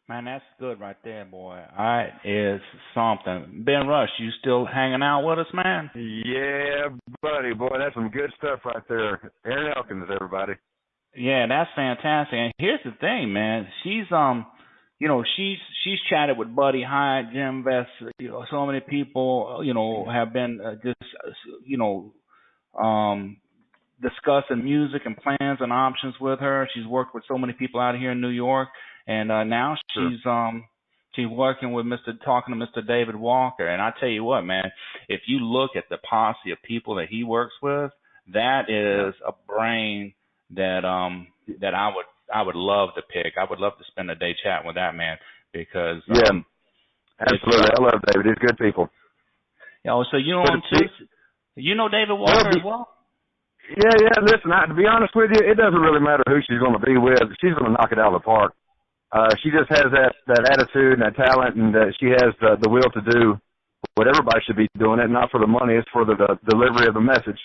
Man, that's good right there, boy. That is something. Ben Rush, you still hanging out with us, man? Yeah, buddy, boy, that's some good stuff right there. Aaron Elkins, everybody. Yeah, that's fantastic. And here's the thing, man. She's chatted with Buddy Hyde, Jim Vest. So many people, have been you know, um, discussing music and plans and options with her. She's worked with so many people out here in New York, and now Sure. she's working with talking to Mr. David Walker. And I tell you what, man, if you look at the posse of people that he works with, that is a brain that I would love to pick. I would love to spend a day chatting with that man because absolutely. I love David. He's good people. So you know him too. You know David Walker as well. Yeah. Listen, to be honest with you, it doesn't really matter who she's going to be with. She's going to knock it out of the park. She just has that attitude and that talent, and she has the will to do what everybody should be doing. It not for the money; it's for the delivery of the message.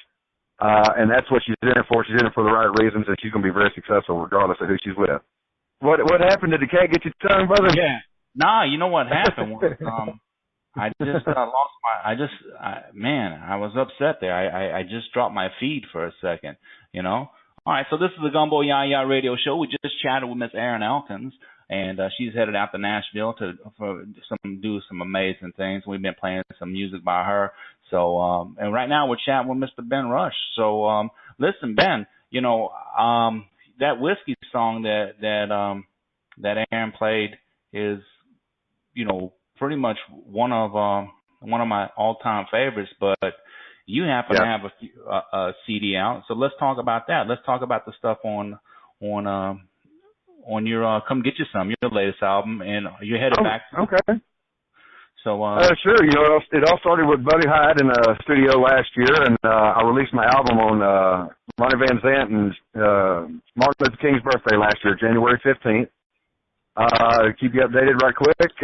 And that's what she's in it for. She's in it for the right reasons, and she's going to be very successful regardless of who she's with. What happened? Did the cat get your tongue, brother? Yeah. Nah, you know what happened was I just lost I was upset there. I just dropped my feed for a second, All right, so this is the Gumbo YaYa radio show. We just chatted with Miss Erin Elkins, and she's headed out to Nashville to do some amazing things. We've been playing some music by her. So, and right now we're chatting with Mr. Ben Rush. So, listen, Ben, that whiskey song that Aaron played is, pretty much one of my all-time favorites. But you happen to have a CD out, so let's talk about that. Let's talk about the stuff on your "Come Get You Some," your latest album, and you're headed back. Okay. So sure, it all started with Buddy Hyde in a studio last year, and I released my album on Ronnie Van Zant and Martin Luther King's birthday last year, January 15th. Keep you updated right quick.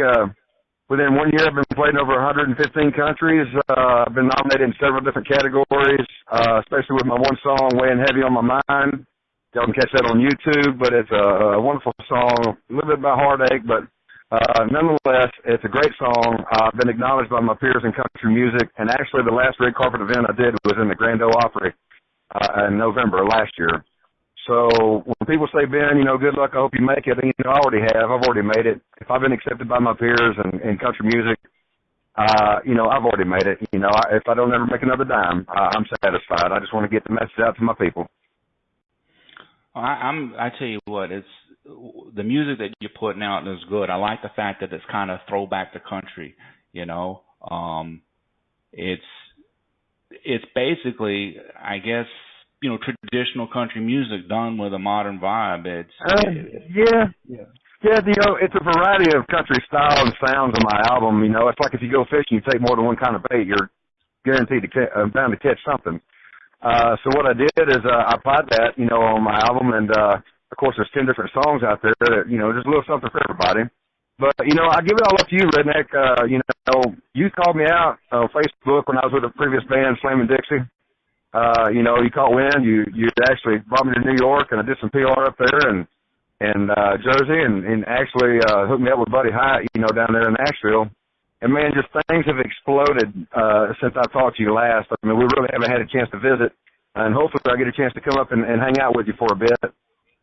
Within 1 year, I've been played in over 115 countries. I've been nominated in several different categories, especially with my one song, Weighing Heavy on My Mind. Y'all can catch that on YouTube, but it's a wonderful song, a little bit about heartache, but nonetheless, it's a great song. I've been acknowledged by my peers in country music, and actually the last red carpet event I did was in the Grand Ole Opry in November last year. So when people say, Ben, good luck, I hope you make it, I already have. I've already made it. If I've been accepted by my peers in country music, I've already made it. If I don't ever make another dime, I'm satisfied. I just want to get the message out to my people. I tell you what, it's the music that you're putting out is good. I like the fact that it's kind of throwback to country. It's basically, I guess, traditional country music done with a modern vibe. It's a variety of country style and sounds on my album. It's like if you go fishing, you take more than one kind of bait, you're guaranteed bound to catch something. So what I did is I applied that, on my album, and of course there's 10 different songs out there that, just a little something for everybody. But, I give it all up to you, Redneck. You called me out on Facebook when I was with a previous band, Slam and Dixie. You caught wind. You actually brought me to New York, and I did some PR up there and Jersey, and actually hooked me up with Buddy Hyde, down there in Nashville. And man, just things have exploded since I talked to you last. I mean, we really haven't had a chance to visit, and hopefully I get a chance to come up and hang out with you for a bit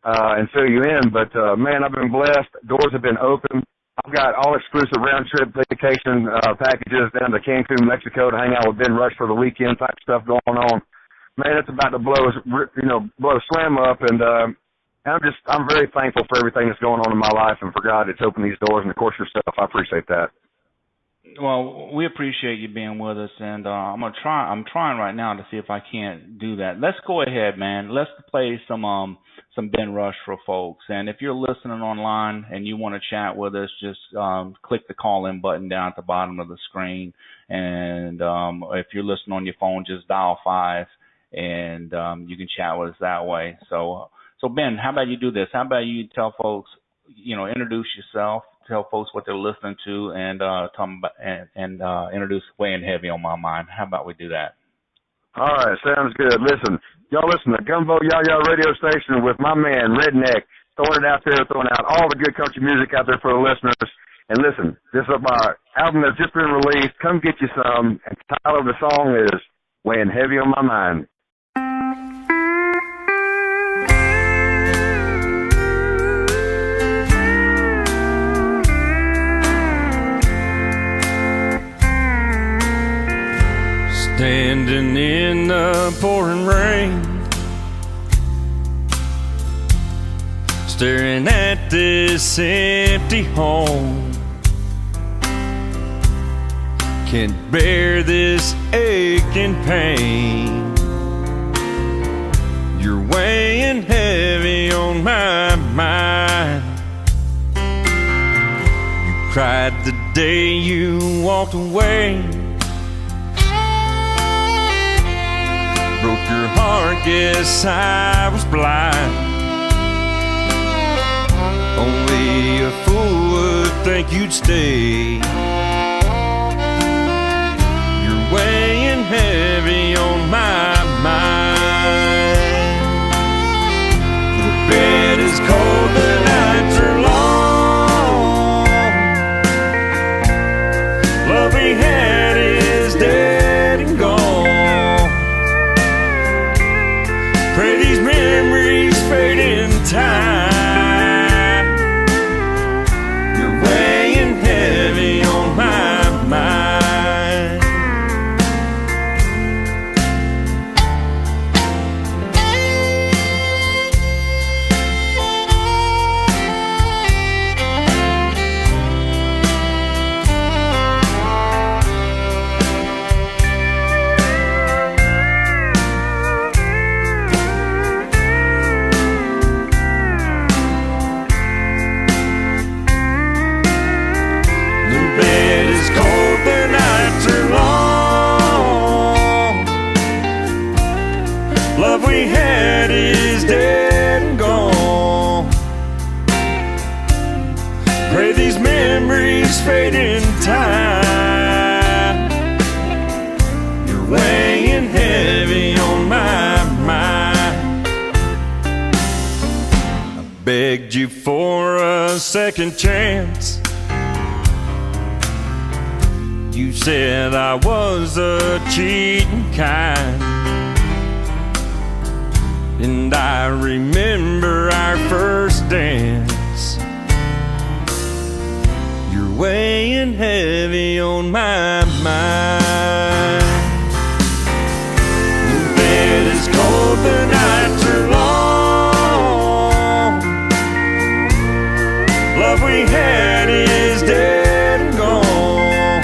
and fill you in. But man, I've been blessed. Doors have been open. I've got all exclusive round trip vacation packages down to Cancun, Mexico, to hang out with Ben Rush for the weekend type stuff going on. Man, it's about to blow Slam up, and I'm very thankful for everything that's going on in my life, and for God that's opened these doors, and of course yourself. I appreciate that. Well, we appreciate you being with us, and I'm trying right now to see if I can't do that. Let's go ahead, man. Let's play some Ben Rush for folks. And if you're listening online and you want to chat with us, just click the call-in button down at the bottom of the screen. And if you're listening on your phone, just dial 5, and you can chat with us that way. So Ben, how about you do this? How about you tell folks, introduce yourself. Tell folks what they're listening to, and introduce Weighing Heavy on My Mind. How about we do that? All right, sounds good. Listen, y'all listen to Gumbo YaYa radio station with my man Redneck throwing it out there, throwing out all the good country music out there for the listeners. And listen, this is my album that's just been released. Come get you some. And the title of the song is Weighing Heavy on My Mind. Standing in the pouring rain, staring at this empty home, can't bear this aching pain. You're weighing heavy on my mind. You cried the day you walked away, broke your heart, guess I was blind. Only a fool would think you'd stay. You're weighing heavy on my mind. The bed is cold, the nights are long. Love we had is dead and gone. Pray these memories fade in time. You're weighing heavy on my mind. Love we had is dead and gone. Pray these memories fade in time. You're weighing heavy on my mind. I begged you for a second chance. You said I was a cheating kind. And I remember our first dance. You're weighing heavy on my mind. The bed is cold, the nights are long. Love we had is dead and gone.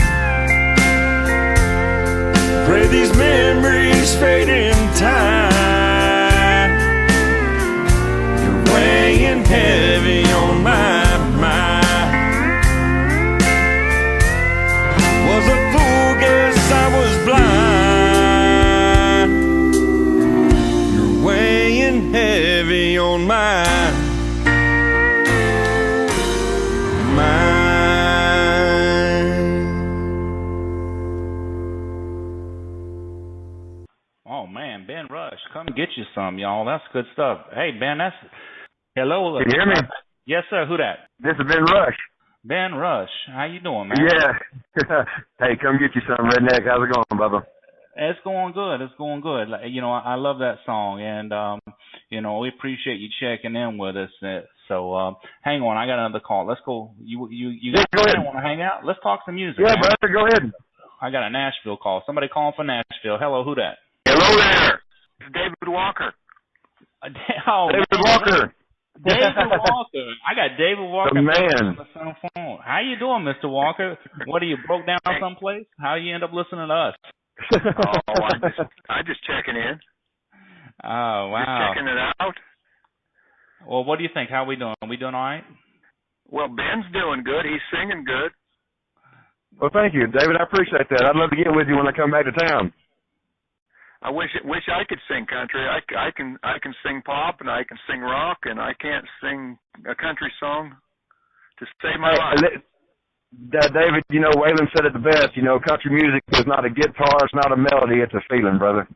Pray these memories fade in time. Weighing heavy on my mind. Was a fool, guess I was blind. You're weighing heavy on my mind. Oh man, Ben Rush, come get you some, y'all. That's good stuff. Hey Ben, that's hello. Can you hear me? Yes, sir. Who that? This is Ben Rush. Ben Rush. How you doing, man? Yeah. Hey, come get you some, Redneck. How's it going, Bubba? It's going good. It's going good. Like, I love that song, and we appreciate you checking in with us. So hang on, I got another call. Let's go. You yeah, go ahead. Want to hang out? Let's talk some music. Yeah, man. brother, go ahead. I got a Nashville call. Somebody calling for Nashville. Hello, who that? Hello there. It's David Walker. Oh, David Walker. David Walker. I got David Walker the man. on the phone. How you doing, Mr. Walker? What, are you broke down someplace? How you end up listening to us? I'm just checking in. Oh, wow. Just checking it out. Well, what do you think? How we doing? Are we doing all right? Well, Ben's doing good. He's singing good. Well, thank you, David. I appreciate that. I'd love to get with you when I come back to town. I wish I could sing country. I can sing pop and I can sing rock and I can't sing a country song to save my life. David, Waylon said it the best. Country music is not a guitar, it's not a melody, it's a feeling, brother.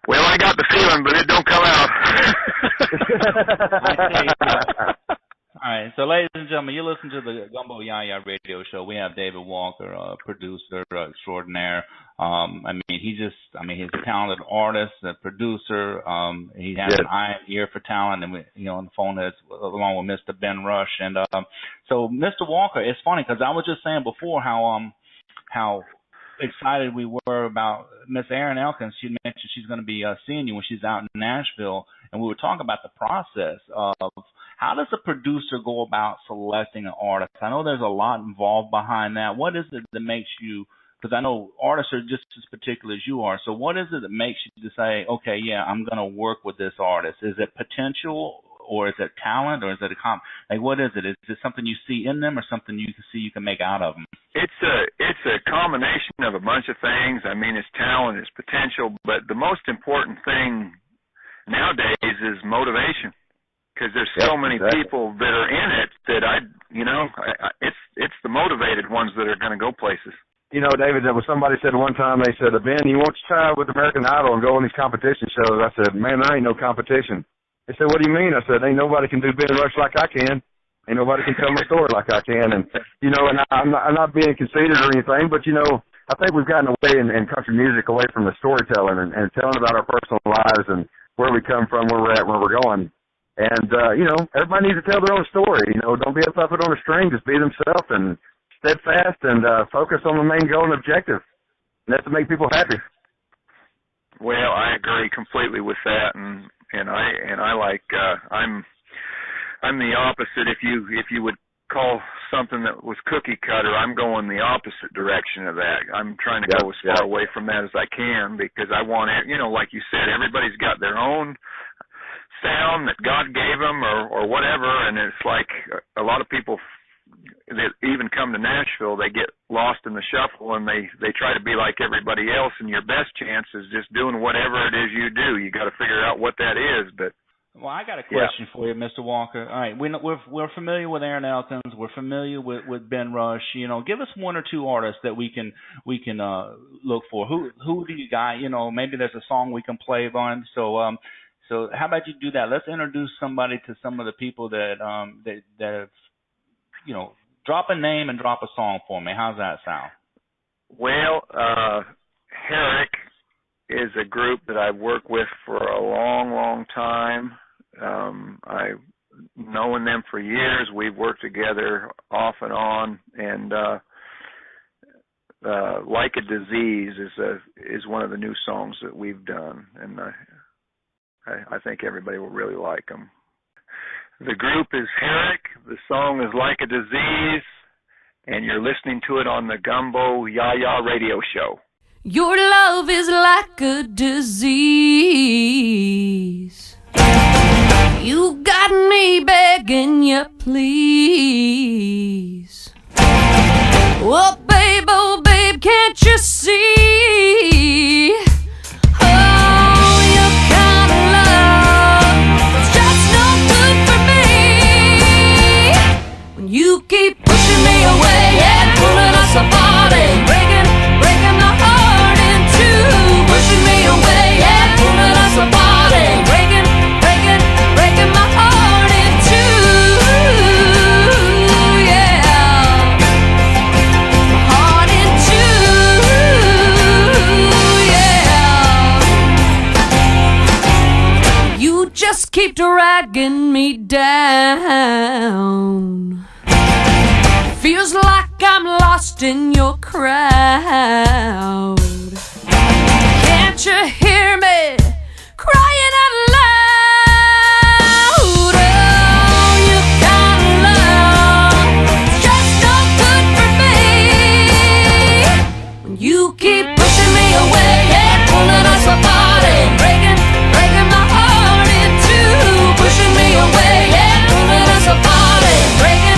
Well, I got the feeling, but it don't come out. All right, so ladies and gentlemen, you listen to the Gumbo YaYa radio show. We have David Walker, producer extraordinaire. He's a talented artist, a producer. He has an eye and ear for talent, and on the phone is along with Mr. Ben Rush. And so, Mr. Walker, it's funny because I was just saying before how excited we were about Miss Erin Elkins. She mentioned she's going to be seeing you when she's out in Nashville, and we were talking about the process of how does a producer go about selecting an artist. I know there's a lot involved behind that. What is it that makes you, because I know artists are just as particular as you are, so what is it that makes you to say, okay, yeah, I'm going to work with this artist? Is it potential, or is it talent, or is it what is it? Is it something you see in them, or something you can see you can make out of them? It's a combination of a bunch of things. I mean, it's talent, it's potential, but the most important thing nowadays is motivation, because there's so many people that are in it that it's the motivated ones that are going to go places. You know, David, there was somebody said one time, they said, Ben, you want to try with American Idol and go on these competition shows? I said, man, I ain't no competition. They said, what do you mean? I said, ain't nobody can do Ben Rush like I can. Ain't nobody can tell my story like I can. And, and I'm not being conceited or anything, but, I think we've gotten away in country music away from the storytelling and telling about our personal lives and where we come from, where we're at, where we're going. And, everybody needs to tell their own story. Don't be a puppet on a string. Just be themselves and steadfast and focus on the main goal and objective. And that's to make people happy. Well, I agree completely with that, and I like I'm the opposite. If you would call something that was cookie cutter, I'm going the opposite direction of that. I'm trying to go as far away from that as I can, because I want like you said, everybody's got their own sound that God gave them or whatever, and it's like a lot of people that even come to Nashville, they get lost in the shuffle and they try to be like everybody else, and your best chance is just doing whatever it is you do. You got to figure out what that is. But well, I got a question for you, Mr. Walker. All right, we're familiar with Erin Elkins. We're familiar with Ben Rush. Give us one or two artists that we can look for. Who do you got? Maybe there's a song we can play on. So how about you do that? Let's introduce somebody to some of the people that have, drop a name and drop a song for me. How's that sound? Well, Herrick is a group that I've worked with for a long, long time. I've known them for years. We've worked together off and on, and Like a Disease is one of the new songs that we've done, and I think everybody will really like them. The group is Herrick. The song is Like a Disease, and you're listening to it on the Gumbo YaYa radio show. Your love is like a disease. You got me begging you, please. Oh, babe, can't you see? You keep pushing me away and pulling us apart and breaking my heart in two. Pushing me away and pulling us apart and breaking my heart in two. Yeah, my heart in two. Yeah, you just keep dragging me down. Feels like I'm lost in your crowd. Can't you hear me crying out loud? Oh, you got love, it's just no good for me. When you keep pushing me away and pulling us apart and breaking my heart in two. Pushing me away and pulling us apart and breaking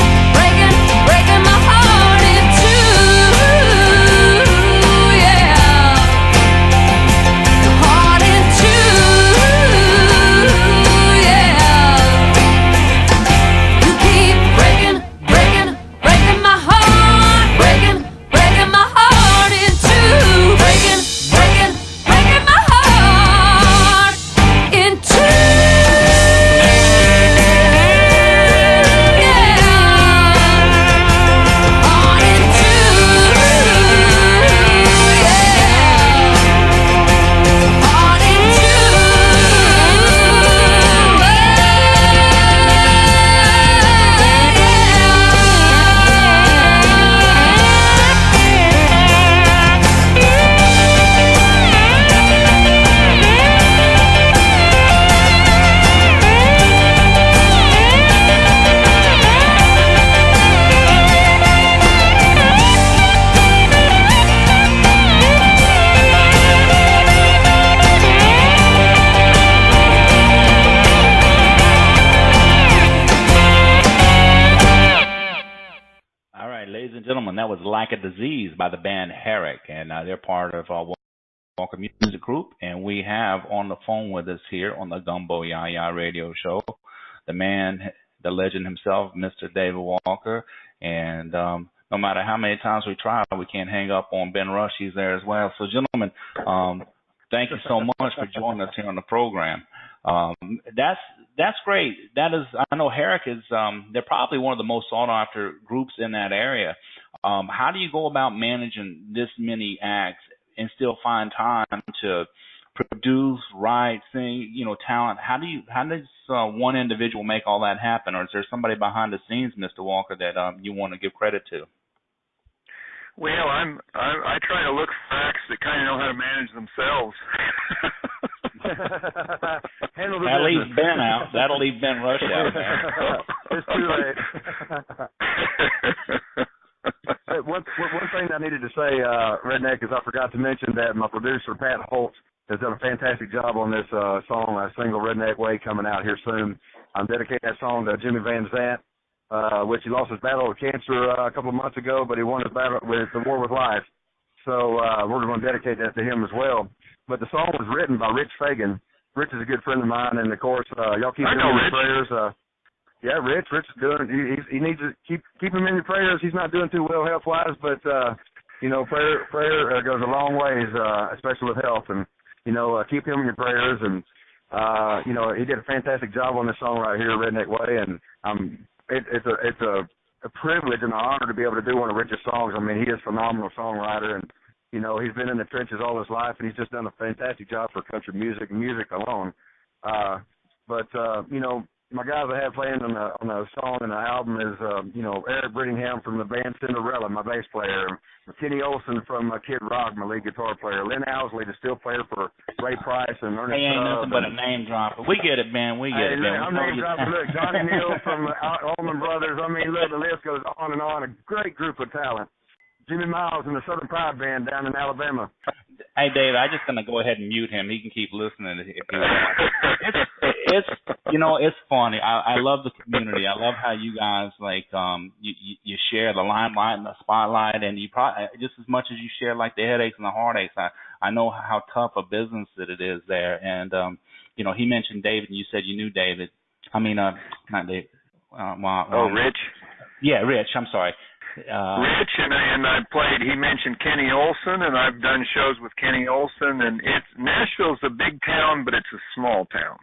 my heart in two, yeah, my heart in two. ladies and gentlemen, that was Like a Disease by the band Herrick, and they're part of Walker Music Group, and we have on the phone with us here on the Gumbo YaYa radio show, the man, the legend himself, Mr. David Walker, and no matter how many times we try, we can't hang up on Ben Rush. He's there as well. So, gentlemen, thank you so much for joining us here on the program. That's great. That is, I know Herrick is, they're probably one of the most sought after groups in that area. How do you go about managing this many acts and still find time to produce, write, sing, talent? How does one individual make all that happen? Or is there somebody behind the scenes, Mr. Walker, that you want to give credit to? Well, I try to look for acts that kind of know how to manage themselves. Handle the that business. leaves Ben out. That'll leave Ben Rush out there. It's too late. One thing I needed to say, Redneck, is I forgot to mention that my producer, Pat Holtz, has done a fantastic job on this song, a single, Redneck Way, coming out here soon. I'm dedicating that song to Jimmy Van Zant, which he lost his battle with cancer a couple of months ago, but he won his battle with the war with life. So we're going to dedicate that to him as well. But the song was written by Rich Fagan. Rich is a good friend of mine, and of course, y'all keep him in your prayers. Yeah, Rich is doing. He needs to keep him in your prayers. He's not doing too well health wise, but prayer goes a long ways, especially with health. And keep him in your prayers. And he did a fantastic job on this song right here, Redneck Way, and it's a privilege and an honor to be able to do one of Rich's songs. I mean, he is a phenomenal songwriter, and he's been in the trenches all his life, and he's just done a fantastic job for country music alone. My guys I have playing on the song and the album is, Eric Brittingham from the band Cinderella, my bass player, Kenny Olson from Kid Rock, my lead guitar player, Lynn Owsley, the steel player for Ray Price and Ernest. He ain't nothing but a name dropper. We get it, man. We get it, man. I'm name dropping. Look, Johnny Neal from Allman Brothers. I mean, look, the list goes on and on. A great group of talent. Jimmy Miles and the Southern Pride Band down in Alabama. Hey, Dave, I'm just gonna go ahead and mute him. He can keep listening if he wants. It's funny. I love the community. I love how you guys you share the limelight and the spotlight, and you probably just as much as you share like the headaches and the heartaches. I know how tough a business that it is there, and he mentioned David, and you said you knew David. I mean, not David. Rich. Yeah, Rich. I'm sorry. Rich and I played. He mentioned Kenny Olson, and I've done shows with Kenny Olson. And Nashville's a big town, but it's a small town.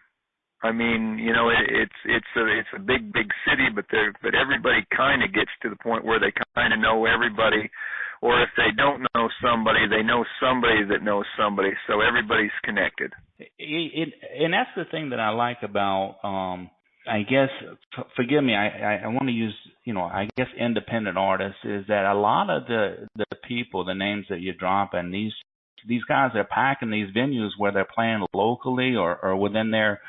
I mean, it's a big city, but everybody kind of gets to the point where they kind of know everybody, or if they don't know somebody, they know somebody that knows somebody. So everybody's connected. And that's the thing that I like about. I guess, forgive me, I want to use, I guess independent artists, is that a lot of the people, the names that you drop, and these guys are packing these venues where they're playing locally or within their,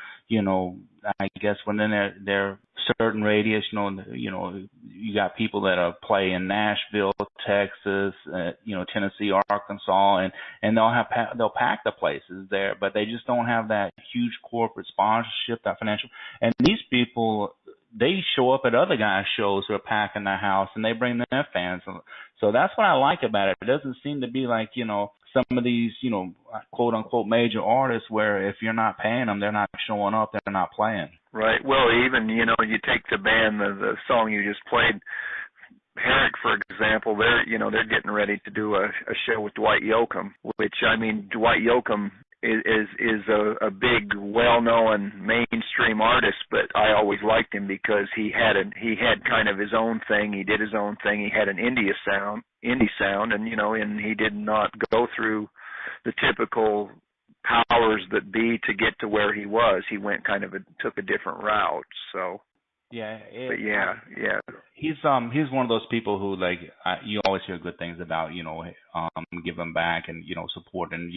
I guess within their certain radius. You got people that play in Nashville, Texas, Tennessee, Arkansas, and they'll pack the places there, but they just don't have that huge corporate sponsorship, that financial. And these people, they show up at other guys' shows who are packing their house, and they bring their fans. So that's what I like about it. It doesn't seem to be like, some of these, quote unquote major artists where if you're not paying them, they're not showing up, they're not playing. Right. Well, even, you take the band, the song you just played, Herrick, for example, they're getting ready to do a show with Dwight Yoakam, which, I mean, Dwight Yoakam is a big, well-known mainstream artist, but I always liked him because he had kind of his own thing. He did his own thing. He had an indie sound, and and he did not go through the typical powers that be to get to where he was. He went took a different route. So. Yeah, he's one of those people who you always hear good things about, giving back and supporting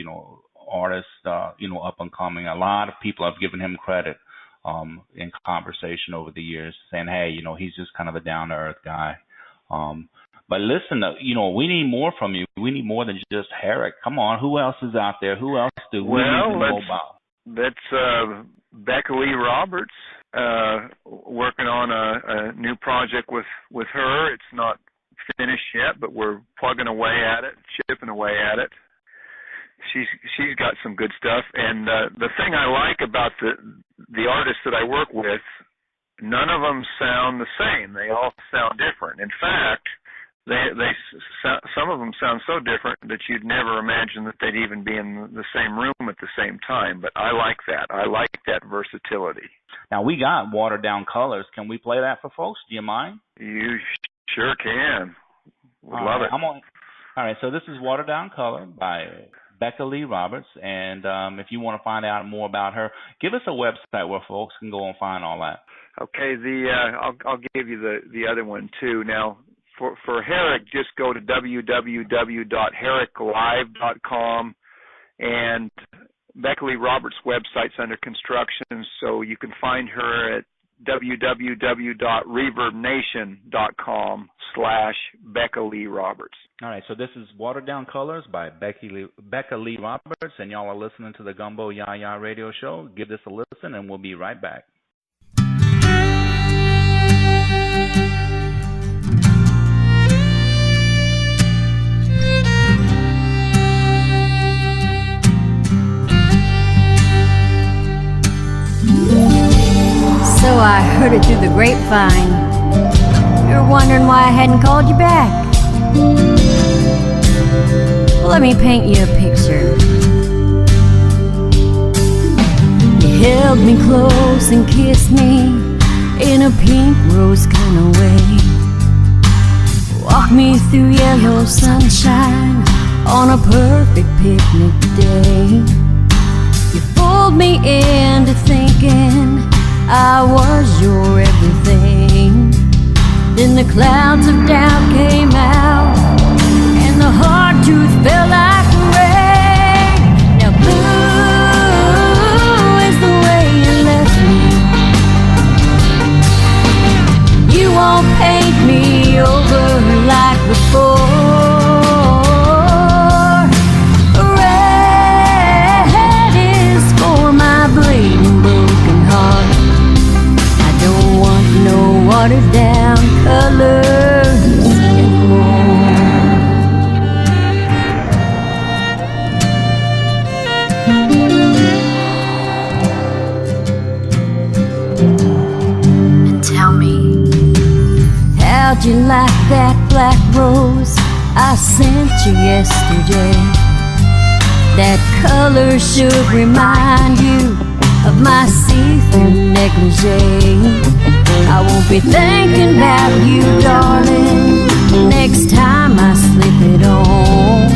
artists, up and coming. A lot of people have given him credit in conversation over the years, saying, hey, he's just kind of a down to earth guy. But listen, we need more from you. We need more than just Herrick. Come on, who else is out there? Who else do we need to know about? That's Becca Lee Roberts, working on a new project with her. It's not finished yet, but we're plugging away at it, chipping away at it. She's got some good stuff, and the thing I like about the artists that I work with, none of them sound the same. They all sound different. In fact, some of them sound so different that you'd never imagine that they'd even be in the same room at the same time. But I like that. I like that versatility. Now, we got Watered Down Colors. Can we play that for folks? Do you mind? You sure can. Would love it. All right, so this is Watered Down Color by Becca Lee Roberts, and if you want to find out more about her, give us a website where folks can go and find all that. Okay, I'll give you the other one too. Now, for Herrick, just go to www.herricklive.com, and Becca Lee Roberts' website's under construction, so you can find her at www.reverbnation.com/Becca Lee Roberts. All right, so this is Watered Down Colors by Becca Lee Roberts, and y'all are listening to the Gumbo YaYa radio show. Give this a listen, and we'll be right back. So I heard it through the grapevine. You're wondering why I hadn't called you back. Well, let me paint you a picture. You held me close and kissed me in a pink rose kind of way. Walked me through yellow sunshine on a perfect picnic day. You fooled me into thinking I was your everything. Then the clouds of doubt came out, and the hard truth fell like rain. Now blue is the way you left me. You won't paint me over like before. Red is for my bleeding broken heart. No watered down colors anymore. And tell me, how'd you like that black rose I sent you yesterday? That color should remind you of my see-through negligee. I won't be thinking about you, darling, next time I slip it on.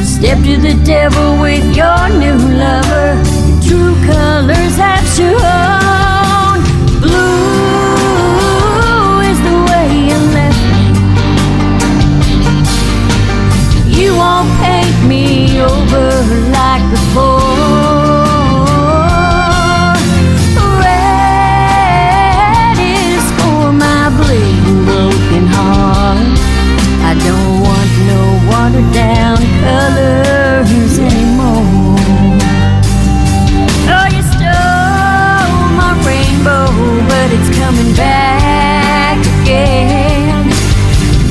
Step to the devil with your new lover. Your true colors have shown. Blue is the way you left me. You won't paint me over like before. I don't want no watered down colors anymore. Oh, you stole my rainbow, but it's coming back again.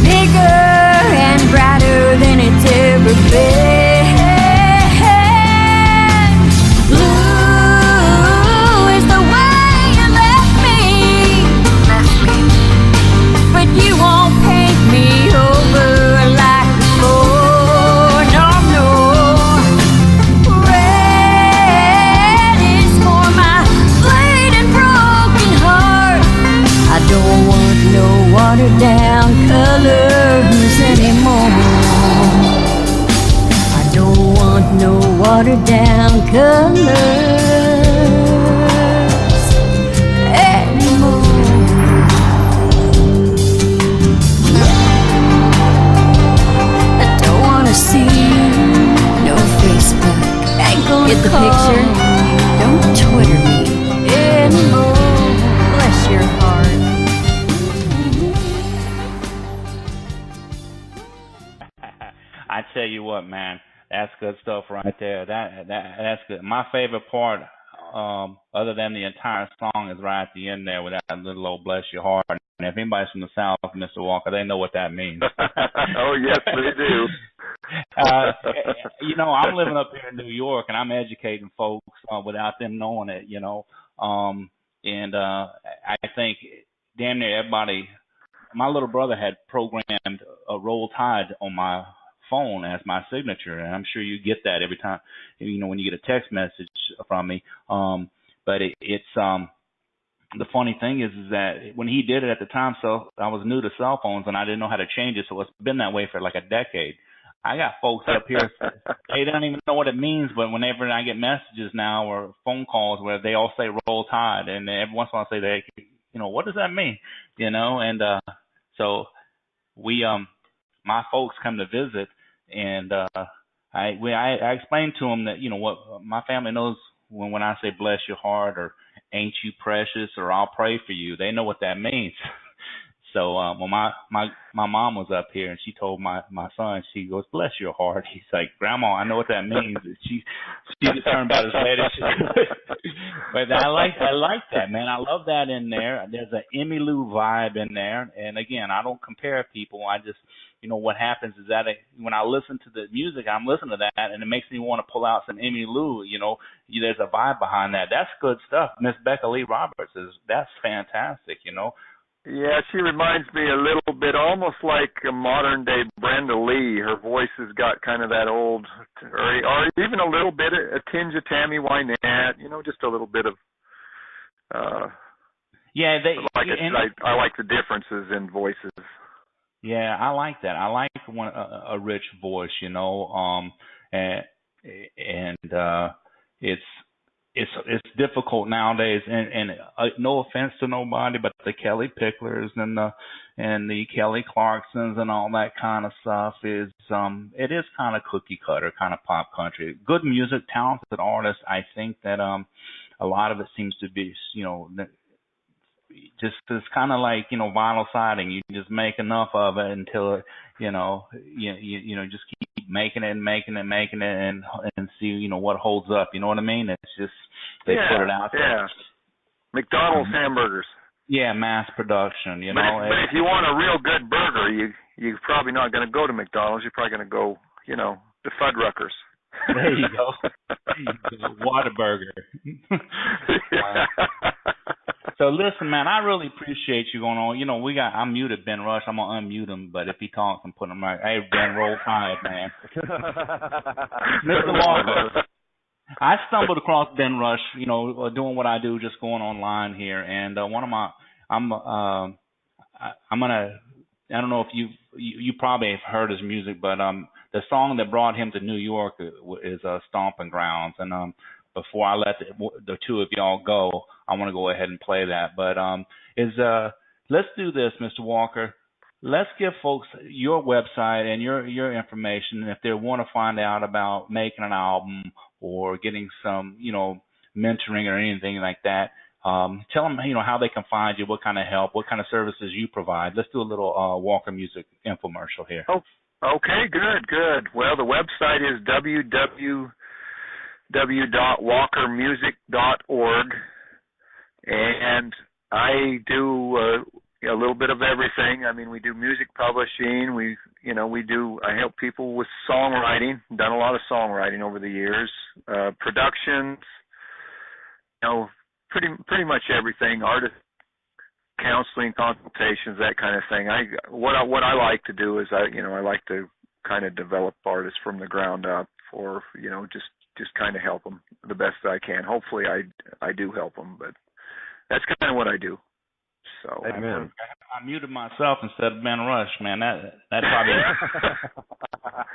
Bigger and brighter than it's ever been. Blue is the way you left me. But you won't paint me over like before. No, no. Red is for my bleeding broken heart. I don't want no watered down colors anymore. I don't want no watered down colors anymore. See no Facebook. Get the picture? Don't Twitter me anymore. Bless your heart. I tell you what, man, that's good stuff right there. That's good. My favorite part other than the entire song is right at the end there with that little old bless your heart. And if anybody's from the South, Mr. Walker, they know what that means. Oh, yes, they do. I'm living up here in New York, and I'm educating folks without them knowing it, and I think damn near everybody. My little brother had programmed a Roll Tide on my phone as my signature, and I'm sure you get that every time, when you get a text message from me. But it's the funny thing is that when he did it at the time, so I was new to cell phones and I didn't know how to change it, so it's been that way for like a decade. I got folks up here, they don't even know what it means, but whenever I get messages now or phone calls where they all say Roll Tide, and every once in a while I say, what does that mean? And so we, my folks come to visit, and I explained to them that, what my family knows when I say bless your heart or ain't you precious or I'll pray for you, they know what that means. So when my mom was up here and she told my son, she goes, bless your heart. He's like, Grandma, I know what that means. She just turned about as red as she could. But I like that, man. I love that in there. There's an Emmylou vibe in there. And again, I don't compare people. I just, what happens is that when I listen to the music, I'm listening to that and it makes me want to pull out some Emmylou. There's a vibe behind that. That's good stuff. Miss Becca Lee Roberts that's fantastic. Yeah, she reminds me a little bit, almost like a modern-day Brenda Lee. Her voice has got kind of that old, or even a little bit, a tinge of Tammy Wynette, just a little bit of, yeah, I like the differences in voices. Yeah, I like that. I like a rich voice, and it's difficult nowadays, and no offense to nobody, but the Kelly Picklers and the Kelly Clarksons and all that kind of stuff it is kind of cookie cutter, kind of pop country. Good music, talented artists. I think that a lot of it seems to be just it's kind of like vinyl siding. You just make enough of it until you just keep making it and making it and making it and see what holds up. You know what I mean? It's just they put it out there. Yeah. McDonald's hamburgers. Yeah, mass production. But if you want a real good burger, you're probably not going to go to McDonald's. You're probably going to go to Fuddruckers. There you go. Whataburger. So listen, man, I really appreciate you going on. I muted Ben Rush. I'm gonna unmute him, but if he talks, I'm putting him right. Hey, Ben, Roll Tide, man. Mr. Walker, I stumbled across Ben Rush, doing what I do, just going online here, and one of my, I'm gonna, I don't know if you probably have heard his music, but the song that brought him to New York is Stomping Grounds, and before I let the two of y'all go, I want to go ahead and play that. But let's do this, Mr. Walker. Let's give folks your website and your information. And if they want to find out about making an album or getting some, mentoring or anything like that, tell them, how they can find you, what kind of help, what kind of services you provide. Let's do a little Walker Music infomercial here. Oh, okay, good. Well, the website is www.walkermusic.org, and I do a little bit of everything. I mean, we do music publishing. I help people with songwriting. Done a lot of songwriting over the years. Productions, pretty much everything. Artist counseling, consultations, that kind of thing. What I like to do is I like to kind of develop artists from the ground up, or just kind of help them the best I can. Hopefully I do help them, but that's kind of what I do. So Amen. I muted myself instead of Ben Rush, man. That probably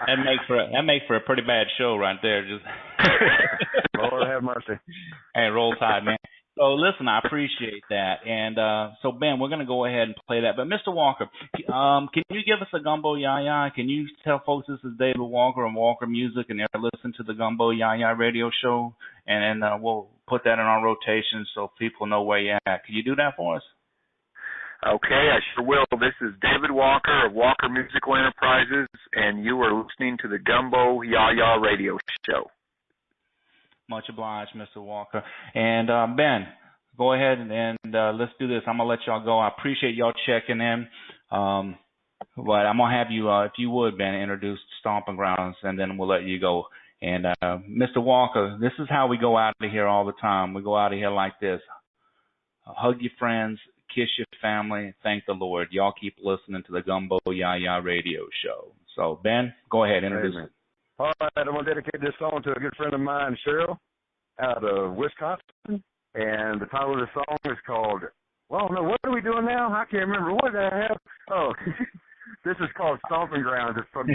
that makes for a pretty bad show right there. Just Lord have mercy. Hey, Roll Tide, man. So listen, I appreciate that, and so Ben, we're gonna go ahead and play that. But Mr. Walker, can you give us a Gumbo YaYa? Can you tell folks this is David Walker and Walker Music, and they're listening to the Gumbo YaYa radio show, and we'll put that in our rotation so people know where you're at. Can you do that for us? Okay, I sure will. This is David Walker of Walker Musical Enterprises, and you are listening to the Gumbo YaYa radio show. Much obliged, Mr. Walker. And Ben, go ahead and let's do this. I'm going to let y'all go. I appreciate y'all checking in. But I'm going to have you, if you would, Ben, introduce Stomping Grounds, and then we'll let you go. And Mr. Walker, this is how we go out of here all the time. We go out of here like this. Hug your friends, kiss your family, thank the Lord. Y'all keep listening to the Gumbo YaYa radio show. So, Ben, go ahead, introduce it. All right, I'm going to dedicate this song to a good friend of mine, Cheryl, out of Wisconsin. And the title of the song is called, well, no, what are we doing now? I can't remember. What the hell? Oh, this is called Stomping Grounds. It's from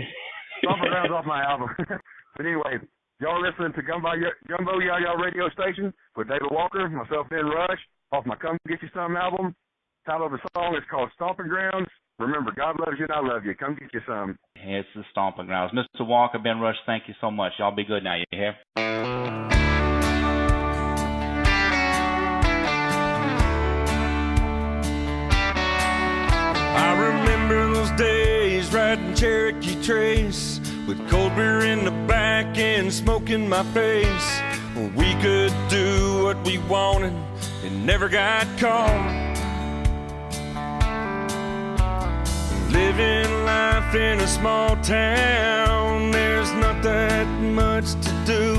Stomping Grounds off my album. But anyway, y'all listening to Gumbo YaYa radio station with David Walker, myself, Ben Rush, off my Come Get You Some album. Title of the song is called Stomping Grounds. Remember, God loves you and I love you. Come get you some. It's the Stomping Grounds. Mr. Walker, Ben Rush, thank you so much. Y'all be good now. You hear? I remember those days riding Cherokee Trace with cold beer in the back and smoke in my face. We could do what we wanted and never got caught. Living life in a small town, there's not that much to do.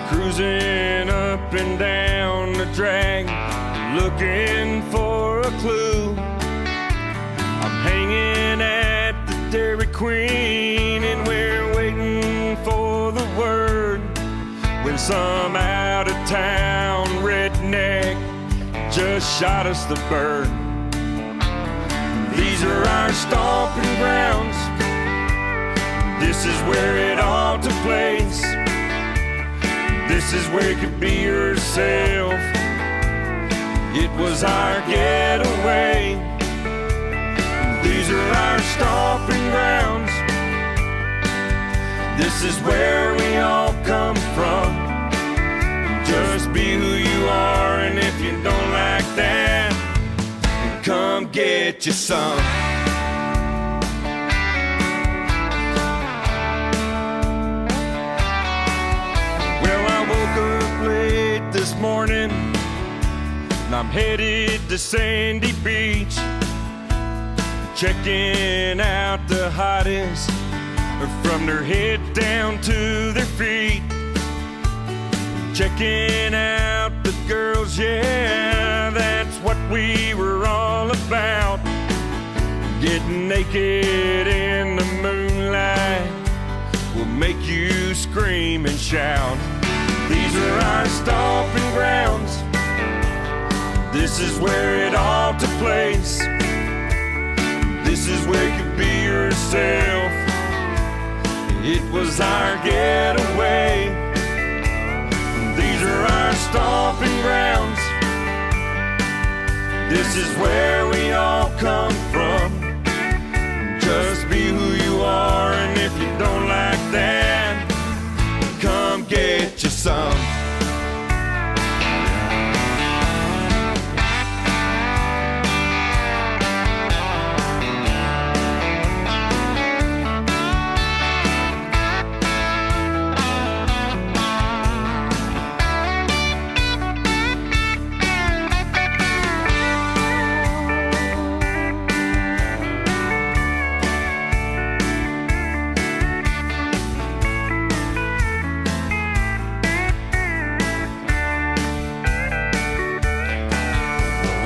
Cruising up and down the drag, looking for a clue. I'm hanging at the Dairy Queen and we're waiting for the word when some out-of-town redneck just shot us the bird. These are our stomping grounds. This is where it all took place. This is where you could be yourself. It was our getaway. These are our stomping grounds. This is where we all come from. Just be who you are, and if you don't like that, come get you some. Well, I woke up late this morning and I'm headed to Sandy Beach, checking out the hottest from their head down to their feet. Checking out the girls, yeah, that's what we were all about. Getting naked in the moonlight will make you scream and shout. These are our stomping grounds. This is where it all took place. This is where you could be yourself. It was our getaway. These are our stomping grounds. This is where we all come from. Just be who you are, and if you don't like that, come get you some.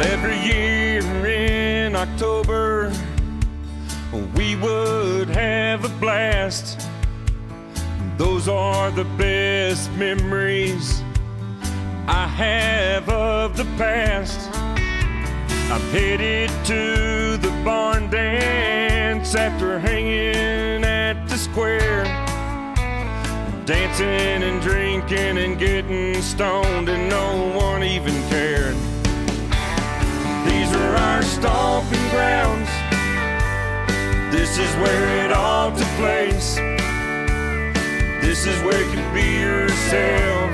Every year in October, we would have a blast. Those are the best memories I have of the past. I'm headed to the barn dance after hanging at the square, dancing and drinking and getting stoned, and no one even cared. These are our stomping grounds. This is where it all took place. This is where you can be yourself.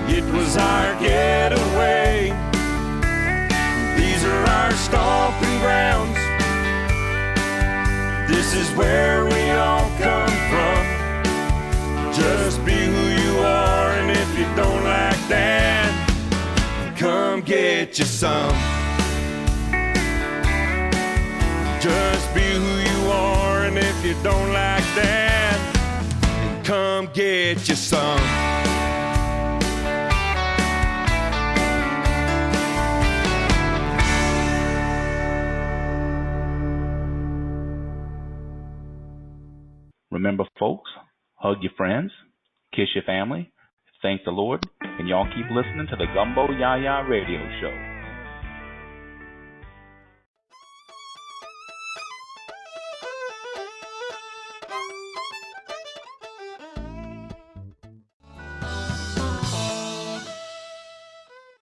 It was our getaway. These are our stomping grounds. This is where we all come from. Just be some. Just be who you are, and if you don't like that, then come get you some. Remember, folks, hug your friends, kiss your family, thank the Lord, and y'all keep listening to the Gumbo YaYa radio show.